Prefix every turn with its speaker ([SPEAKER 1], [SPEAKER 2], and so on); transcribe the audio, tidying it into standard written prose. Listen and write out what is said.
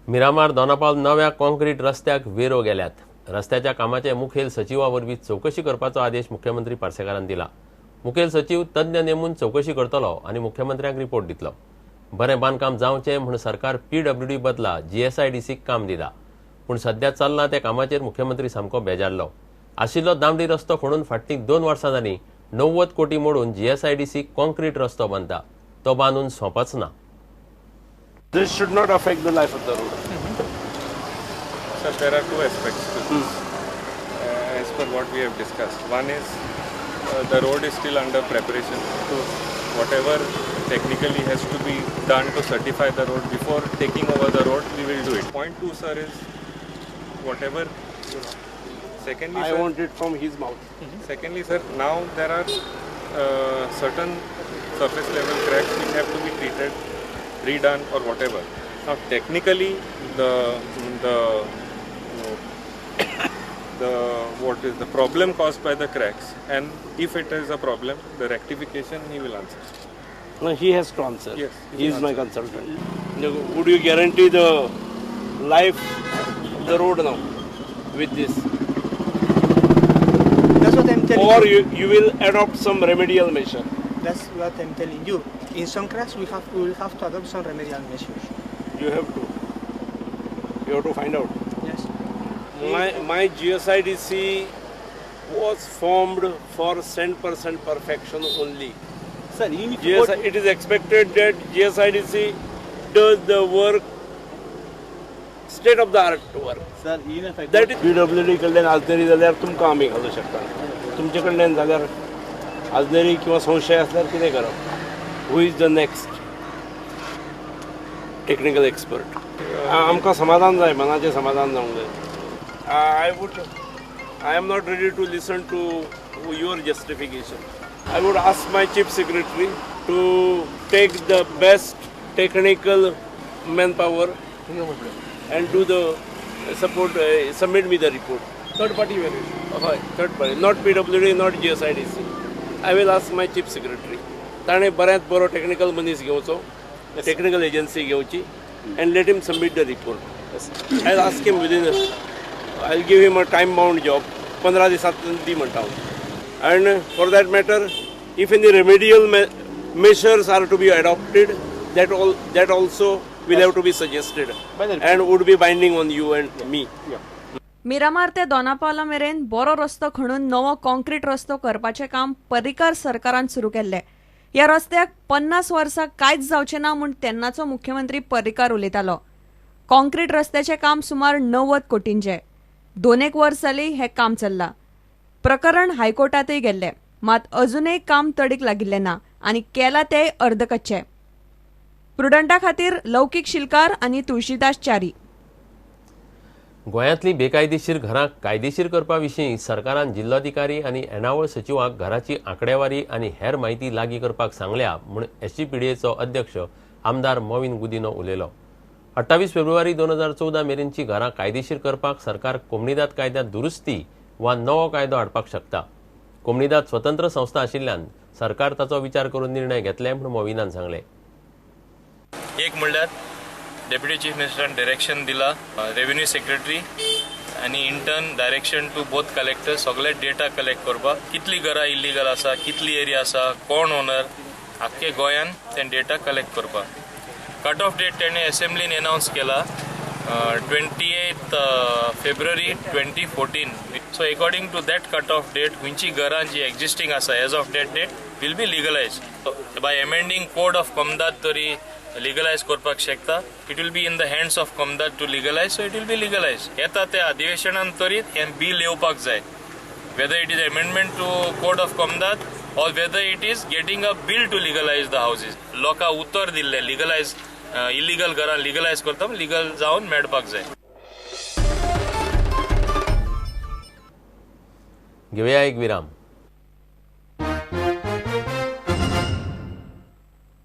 [SPEAKER 1] मिरामार दोनापावल नव्या कॉन्क्रीट रस्त्याक वेरो गेल्यात. रस्त्याच्या कामाचे मुखेल सचिवावरवीं चौकशी करपाचो आदेश मुख्यमंत्री पार्सेकारान दिला. मुखेल सचिव तज्ञ नेमून चौकशी करतलो आनी मुख्यमंत्र्यांक रिपोर्ट दितलो. बरें बांदकाम जावचें म्हूण सरकार PWD बदला GSIDCक काम दिता. पूण सध्या चल्ला त्या कामाचेर मुख्यमंत्री सामको बेजारलो. आशिल्लो दांवडी रस्तो खोडून फाटलीं 2 वर्सां जालीं 90 कोटी मोडून GSIDC कॉन्क्रीट रस्तो बांदता. तो बांदून सोंपच ना.
[SPEAKER 2] This should not affect the life of the road.
[SPEAKER 3] Sir, there are two aspects to this. As per what we have discussed, one is the road is still under preparation. So whatever technically has to be done to certify the road before taking over the road, we will do it. Point two, sir, is whatever. Secondly,
[SPEAKER 2] I
[SPEAKER 3] sir,
[SPEAKER 2] want it from his mouth.
[SPEAKER 3] secondly, sir, now there are certain surface level cracks which have to be treated, redone or whatever. Now technically the problem caused by the cracks, and if it is a problem, the rectification he will answer.
[SPEAKER 2] No, he has to answer.
[SPEAKER 3] Yes,
[SPEAKER 2] he is my consultant. Would you guarantee the life of the road now with this?
[SPEAKER 4] That's what I'm telling
[SPEAKER 2] Or
[SPEAKER 4] you.
[SPEAKER 2] you will adopt some remedial measure?
[SPEAKER 4] That's what I'm telling you. In some cracks, we will have to adopt some remedial measures.
[SPEAKER 2] You have to. You have to find out.
[SPEAKER 4] Yes.
[SPEAKER 2] My GSIDC was formed for 100% perfection only.
[SPEAKER 4] Sir, even if
[SPEAKER 2] It is expected that GSIDC does the work, state of the art work.
[SPEAKER 4] sir, even if I
[SPEAKER 2] That is PWD कडल्यान आजनेरी जाल्यार तुमकां आमी घालूं शकता. तुमचे कडल्यान जाल्यार आजनेरी किंवा संशय असल्यार कितें करप? Who is the next technical expert? आमकां समाधान जाय, मनाचें समाधान जावंक जाय. I am not ready to listen to your justification. I would ask my chief secretary to take the best technical manpower and do the support, submit me the report. Third party evaluation. Third party, not PWD, not GSIDC. I will ask my chief secretary. ताणे बऱ्यांत बरो technical मनीस घेवचो, technical agency घेवची, and let him submit the report. I'll ask him within, I'll give him a time-bound job. 15 दिसांत दी म्हणटा हांव. And for that matter, if any remedial measures are to be adopted, that also will have to be suggested and would be binding on you and me.
[SPEAKER 5] Miramar ते दोनापावला मेरेन बरो रस्तो खणून नवो concrete रस्तो करपाचें काम पर्रीकार सरकारान सुरू केल्लें. ह्या रस्त्याक 50 वर्सां कांयच जावचें ना म्हूण तेन्नाचो मुख्यमंत्री पर्रीकार उलयतालो. कॉन्क्रीट रस्त्याचें काम सुमार 90 कोटींचें. 2 वर्स जालीं हें काम चल्लां. प्रकरण हायकोर्टातय गेल्लें, मात अजूनय काम तडीक लागिल्लें ना आनी केला तें अर्दकच्चें. प्रुडंटा खातीर लौकीक शिलकार आनी तुळशीदास च्यारी.
[SPEAKER 1] गोंयांतली बेकायदेशीर घरां कायदेशीर करपा विशीं सरकारान जिल्लोधिकारी आनी येणावळ सचिवाक घराची आंकडेवारी आनी हेर माहिती लागीं करपाक सांगल्या म्हूण SGPDAचो अध्यक्ष आमदार मोविन गुदिनो उलयलो. 28 फेब्रुवारी 2014 मेरेनची घरां कायदेशीर करपाक सरकार कोमणीदाद कायद्यांत दुरुस्ती वा नवो कायदो हाडपाक शकता. कोमणीदाद स्वतंत्र संस्था आशिल्ल्यान सरकार ताचो विचार करून निर्णय घेतले म्हूण मोविनान सांगलें.
[SPEAKER 6] एक म्हणल्यार डेप्युटी चीफ मिनिस्टरान डायरेक्शन दिला रेव्हेन्यू सेक्रेटरी आनी intern direction to both collector सगळे डेटा कलेक्ट करपाक. कितली घरां इल्लीगल आसा, कितली एरिया आसा, कोण ओनर, आख्खे गोंयान तें डेटा कलेक्ट करपाक. कट ऑफ डेट तेणें असेंब्लीन अनाउन्स केला 28 February 2014. So according to that cut off date, खंयची घरां जी एक्झिस्टिंग आसा as of date will be legalise. By amending code of कमदाद तरी लिगलायज करपाक शकता. It will be in the hands of कमदाद to legalise, so it will be legalise. येता त्या अधिवेशनान तरीत हें बिल येवपाक जाय. Whether it is amendment to code of कमदाद or whether it is getting a bill to legalize the houses. लोकां उतर दिल्ले लिगलायज इल्लीगल घरां लिगलायज करता लिगल जावन मेळपाक जाय.
[SPEAKER 1] घेवया एक विराम.